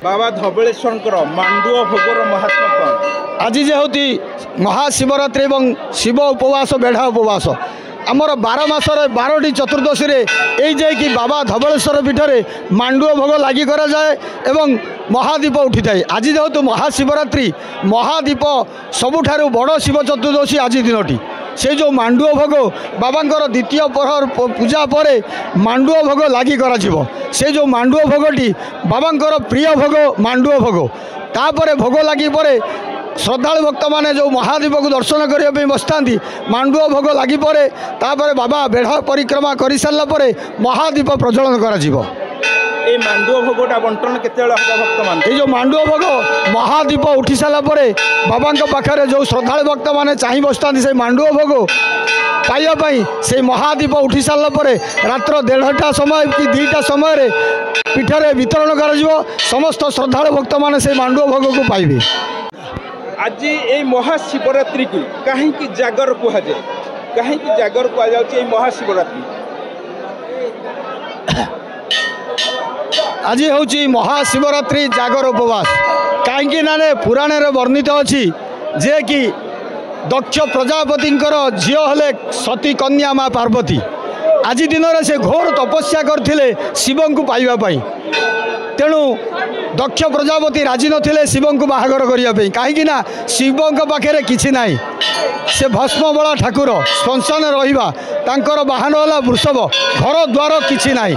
बाबा धबलेश्वर मांडुआ भोगर महात्मा कौन आज जेहती महाशिवरात्रि एवं शिव उपवास बेढ़ा उपवास आमर 12 मासर 12टी चतुर्दशी कि बाबा धबलेश्वर पीठरे मांडुआ भोग लगी करा जाए एवं महादीप उठी थाए। आज जेहेतु महाशिवरात्रि महादीप सबुठारु बड़ शिव चतुर्दशी आज दिनटी से जो मांडुआ भोग बाबांकर द्वितीय प्रहर पूजा पर मांडुआ भोग लगी करा जीवो से जो मांडुआ भोगटी बाबांकर प्रिय भोग मांडुआ भोग तापर भोग लगी पर श्रद्धालु भक्त मैंने जो महादीप को दर्शन करने बसता मांडुआ भोग लगी पर तापर बाबा बेढ़ा परिक्रमा कर सारापर महादीप प्रज्वलन करा जीवो। ए मांडुआ भोगटा बंटन केते भक्त मान ये जो मांडुआ भोग महादीप उठी सारापर बाबा पाखे जो श्रद्धालु भक्त मैंने चाह बसता से मांडुआ भोग पाइबापी से महादीप उठी सारापर रात्र 1:30 समय कि 2टा समय पीठरे वितरण कर समस्त श्रद्धालु भक्त मैंने से मांडुआ भोग को पाइबे। आज ये महाशिवरात्रि को कहीं जागर कहुए कहीं जागर कहुए महाशिवरात्रि आज हूँ महाशिवरात्रि जागर उपवास कहीं ना पुराण वर्णित अच्छी जे कि दक्ष प्रजापति झील हेले सती कन्या माँ पार्वती आज दिन में से घोर तपस्या करथिले शिव को पाइबापी तेणु दक्ष प्रजापति राजी नथिले शिव को बाहागर करने कहीं शिव पाखे किसी ना से भस्म बड़ा ठाकुर श्मशान रहा तांकर बाहन है वृषभ घर द्वार किसी ना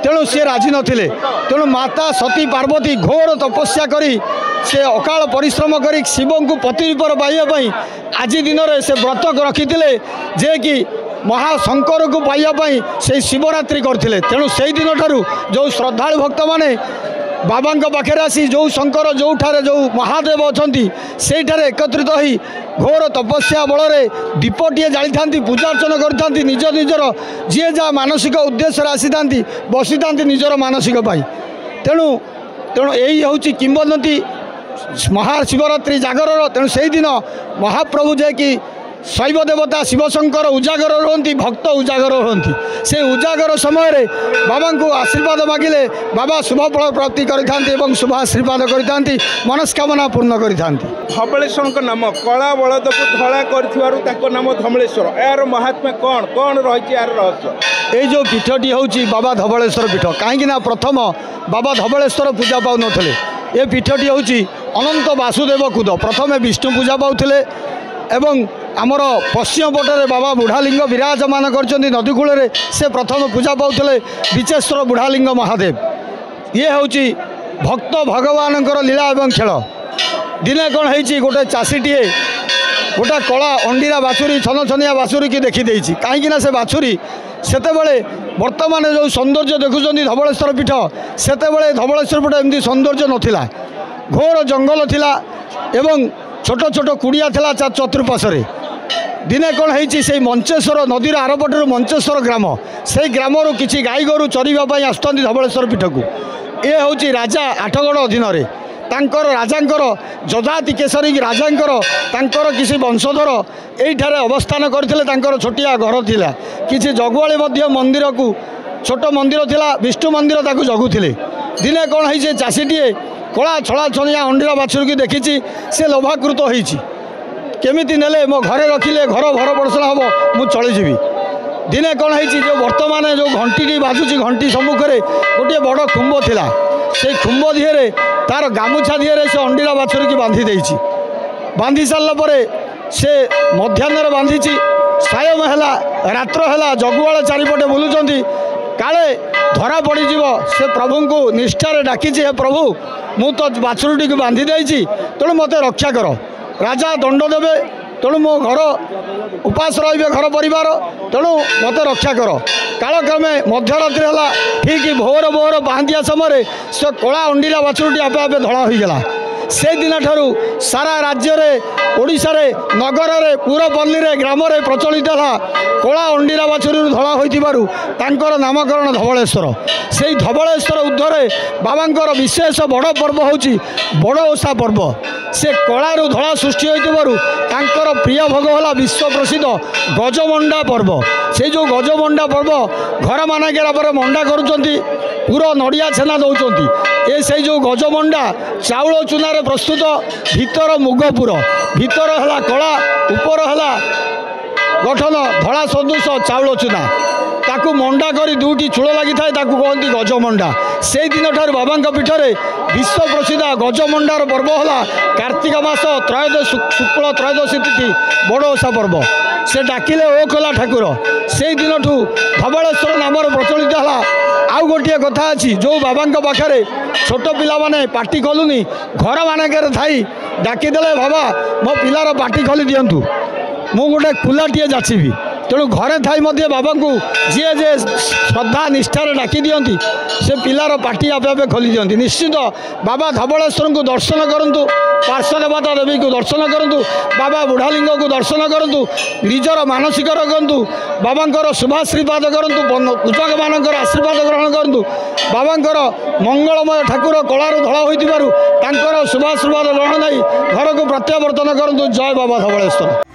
तेणु सी राजी नथिले तेणु माता सती पार्वती घोर तपस्या करी से अकाल परिश्रम कर शिव को पति रूप पाइबापी आज दिन में से व्रत रखी जे कि महाशंकर को पाइबापी से शिवरात्रि करते तेणु से दिन ठारू जो श्रद्धालु भक्त मैंने बाबा पाखे आसी जो शंकर जो ठारे जो महादेव अच्छा से एकत्रित हो घोर तपस्या बल दीपटे जाली था पूजा अर्चना करते निज निजर जी जहाँ मानसिक उद्देश्य आसी था बसी था निजर मानसिक तेणु तेणु यही हूँ किंवदंती महाशिवरात्रि जागर तेणु से दिन महाप्रभु जे कि शैव देवता शिवशंकर उजागर रुहति भक्त उजागर रुहति से उजागर समय बाबा को आशीर्वाद मागिले बाबा शुभ फल प्राप्ति करें शुभ आशीर्वाद करते मनस्कामना पूर्ण करते। धबलेश्वर नाम कला बलद को धड़ा कर नाम धबलेश्वर यार महात्मा कौन कौन रही यार रहस्य ये जो पीठटी हूँ बाबा धबलेश्वर पीठ कहीं प्रथम बाबा धबलेश्वर पूजा पाऊन ये पीठटी हूँ अनंत वासुदेव कूद प्रथम विष्णु पूजा पाते एवं आमर पश्चिम पटरे बाबा बुढ़ालिंग विराजमान कर नदी कूल से प्रथम पूजा पाते विचेश्वर बुढ़ालिंग महादेव ये हूँ भक्त भगवान लीला एवं खेल दिने कौन है गोटे चाषीटीए गोटा कला अंडीरा बाछुरी छन छनिया बाछुरी की देखी कहीं से बाछुरी सेतेबेले वर्तमान जो सौंदर्य देखुं धबलेश्वर पीठ सेतेबेले धबलेश्वर पीठ एमती सौंदर्य नथिला घोर जंगल थिला एवं छोट छोट कुड़िया थिला चतुर्पाशे दिने कौन है मंचेश्वर नदीर आरपटर मंचेश्वर ग्राम से ग्राम किसी गाई गोरु चरवाई आसुँच धबलेश्वर पीठ को ये हूँ राजा आठगढ़ अधीन तांकर राजांकर जजाति केसरी राजांकर किसी वंशधर यहीठार अवस्थान करते छोटिया घर थिला किसी जगुआली मंदिर को छोट मंदिर थिला विष्णु मंदिर ताकू जगुले दिने कौन है चाषीटीए कला छला छनिया अंडीरा बाछुरी की देखी से लोभाकृत होती केमिति नेले मो घरे रखिले घर भर पोषण हम मु चलीजी दिने कौन है जो वर्तमान जो घंटी बाजुची घंटी सम्मुख में गोटे बड़ खुंब थिला से खुंब दिहरे तार गामुछा दिहरे से अंडीरा बाछुरी की बांधी सारापर से मध्याह्न बांधी सायम है रात्र है जगुआल चारिपटे बुलूँ काले धरा पड़ज से प्रभु को निष्ठार डाकी हे प्रभु मु तो बाछुरी को बांधी देती तेणु मत रक्षा कर राजा दंड देवे तेणु मो घर उपास रे घर परिवार तेणु मत रक्षा कर कालक्रमे मध्यरात्रि है ठीक भोर भोर बांधिया समय से कला अंडीरा बाछुरी आपे आपे धड़ा होगला से दिन ठारू सारा राज्य रे ओडिशा रे नगर रे पुरपल्ली रे ग्राम रे प्रचलित है कला अंडीरा बाछुरी धड़ा होइतिबारु तांकर नामकरण धबलेश्वर से धबलेश्वर उद्धरे बाबांकर विशेष बड़ पर्व होची बड़ ओषा पर्व से कलारू धड़ा सृष्टि होइतिबारु तांकर प्रिय भोग होला विश्व प्रसिद्ध गजमंडा पर्व से जो गजमंडा पर्व घर मानकर मंडा करुँच पूरा नड़िया छेना दौरान ए से जो गजमंडा चाउल चूनार प्रस्तुत भितर मुगपुर भितर है कला उपर है गठन धड़ा सदृश चाउल चूना ताकू मंडा करी दुटी चूल लगी था कहती गजमंडा से दिन ठार बाबा पीठर विश्व प्रसिद्ध गजमंडार पर्व है कार्तिक मास त्रयोदश शुक्ल त्रयोदशी तिथि बड़ ओषा पर्व से डाकिले ओ कला ठाकुर से दिन ठू धवलेश्वर नाम प्रचलित है। आउ गोटे कथा अच्छी जो बाबा पाखे छोट पिला माने पाटी खोलुनी घर मानक थी डाकिदेले बाबा मो पिलार पाटी खोली दिंतु मु गोटे कुलाटे जाचिबी तेणु घरे थी बाबा को जी जे श्रद्धा निष्ठार डाकी दिखती से पिलार पाटी आपे आपे खोली दिखती। निश्चित बाबा धवलेश्वर को दर्शन करूँ पार्श्वदेवता देवी को दर्शन करूँ बाबा बुढ़ालिंग को दर्शन करूँ निजर मानसिक रखु बाबा शुभाशीर्वाद करूँ पूजक मान आशीर्वाद ग्रहण करूँ बाबा मंगलमय ठाकुर कलार धड़ा होकर शुभाशीर्वाद ग्रहण नहीं घर को प्रत्यावर्तन करूँ। जय बाबा धवलेश्वर।